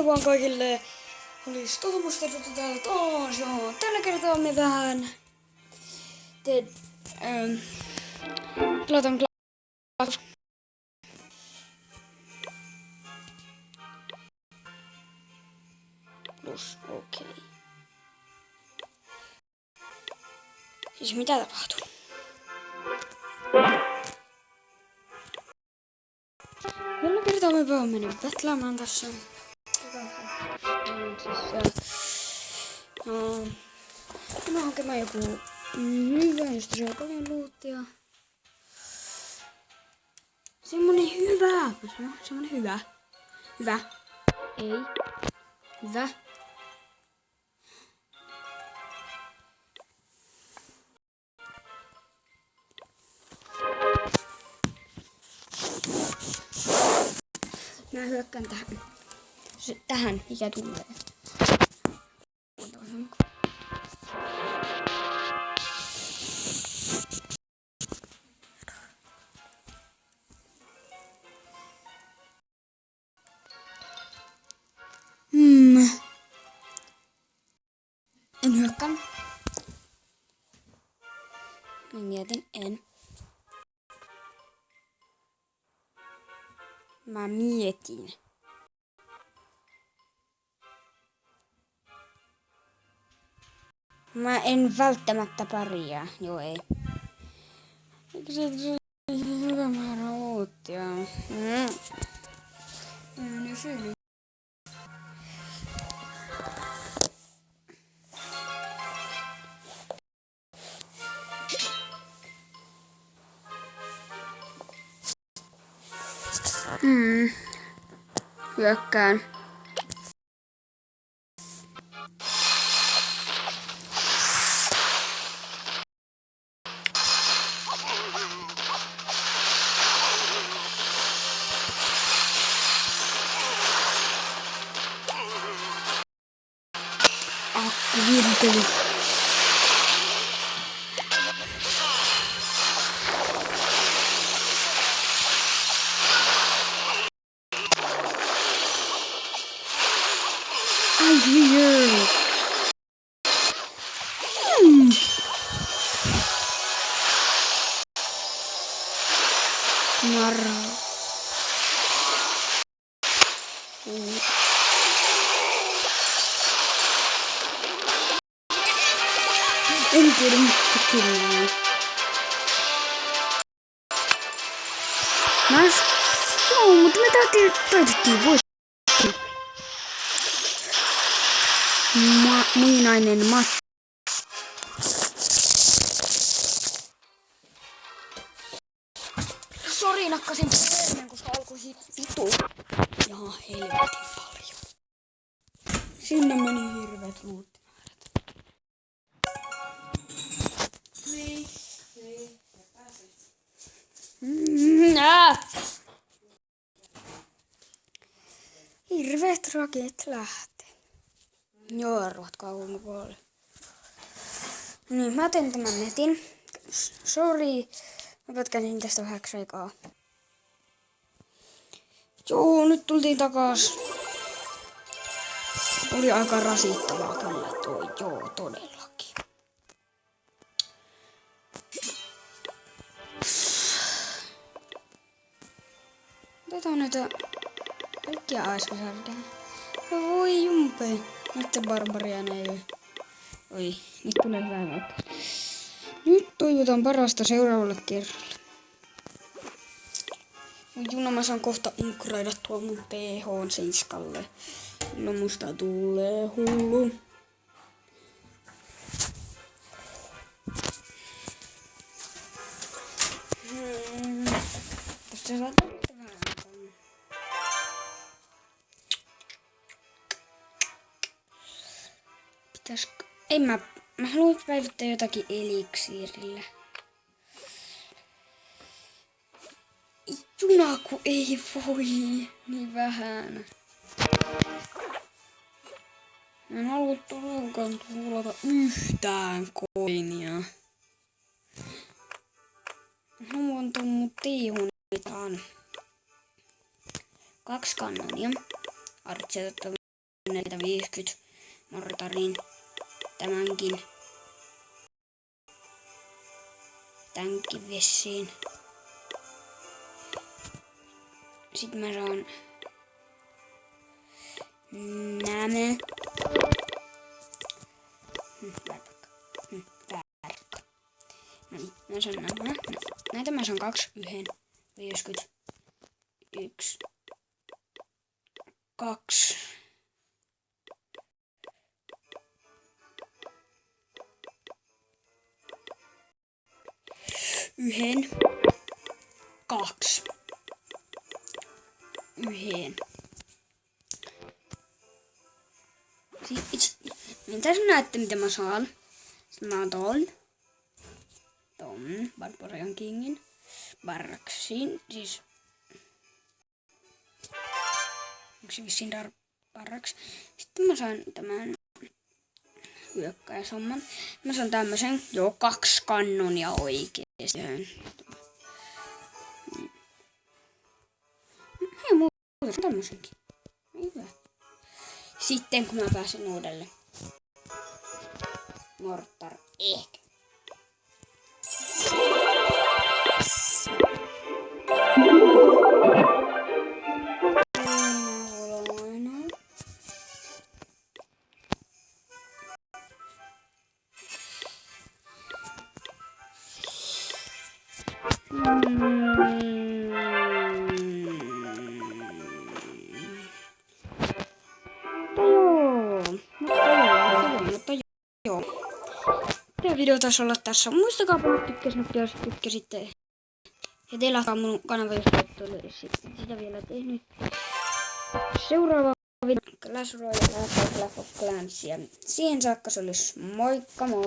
Morjesta vaan kaikille! Olis tutumusta täällä taas, joo. Tällä kertaa me vähän pelataan Clash. Plus, okei. Okay. Siis mitä tapahtuu? Tällä kertaa me vaan menen betlaamaan tässä. Mä hakemaan joku hyvä, josta saa paljon luuttia. Semmonen hyvä. Semmonen hyvä. Hyvä. Ei. Hyvä. Mä hyökkään tähän. Tähän, mikä tulee. En hyökkään. Mä mietin, en. Mä mietin. Mä en välttämättä pärjää. Joo, ei. Eikö se hyvä määrä uuttia? Ne syy. Hyökkään. Akku virteli. Marra. En tiedä mitä kyllä. Joo, mutta me taitettiin voittaa. Muinainen Matti. Sori, nakkasin puhelimen, koska alkoi vitu. Jaha, helvetin paljon. Sinne meni hirveet luuttimäärät. Niin, mä pääsen. Hirveet raket lähtee. Joo, arvatkaa kuinka paljon. Niin, mä teen tämän netin. Sori. Mä pätkäsin tästä vähäksi aikaa. Joo, nyt tultiin takas. Oli aika rasittavaa kyllä tuo, joo, todellakin. Otetaan näitä kaikkia aiskasardeja. Voi jumpe. Nyt barbariana ei. Oi, nyt tulee hyvää vaikka. Nyt toivotan parasta seuraavalle kerralle. Juna, mä saan kohta upgradeata tuo mun PH7. No musta tulee hullu. Tästä saa vähän. Pitäisikö? Ei mä haluan päivittää jotakin eliksiirillä. Juna, kun ei voi niin vähän. Mä en halua todellakaan tuulata yhtään koinia. Mä haluan tuon mun tiihunitaan 2 kanonia. Artseet 50 mortariin. Tämänkin vissiin. Sitten mä saan nämä. Värkkä. No niin, mä saan nämä. Näitä mä saan 2 yhden. 50. 1. 2. Yhden. 2. Yhden. Niin tässä näette mitä mä saan. Sitten mä oon ton Barbarian Kingin Barraksin. Siis onko vissiin Barraks. Sitten mä saan tämän hyökkäjäsomman. Mä saan tämmösen 2 kannonia oikeesti. Hei muuta tämmösenkin. Hyvä. Sitten kun mä pääsen uudelle Mortar ehkä. Tämä video taisi olla tässä. Muistakaa panna tykkäsnappi, jos tykkäsitte. Ja teillä mun kanava, jos ette ole sitä vielä tehnyt. Seuraava video Clash Royale Clash of Clans. Ja siihen saakka se olisi moikka moi.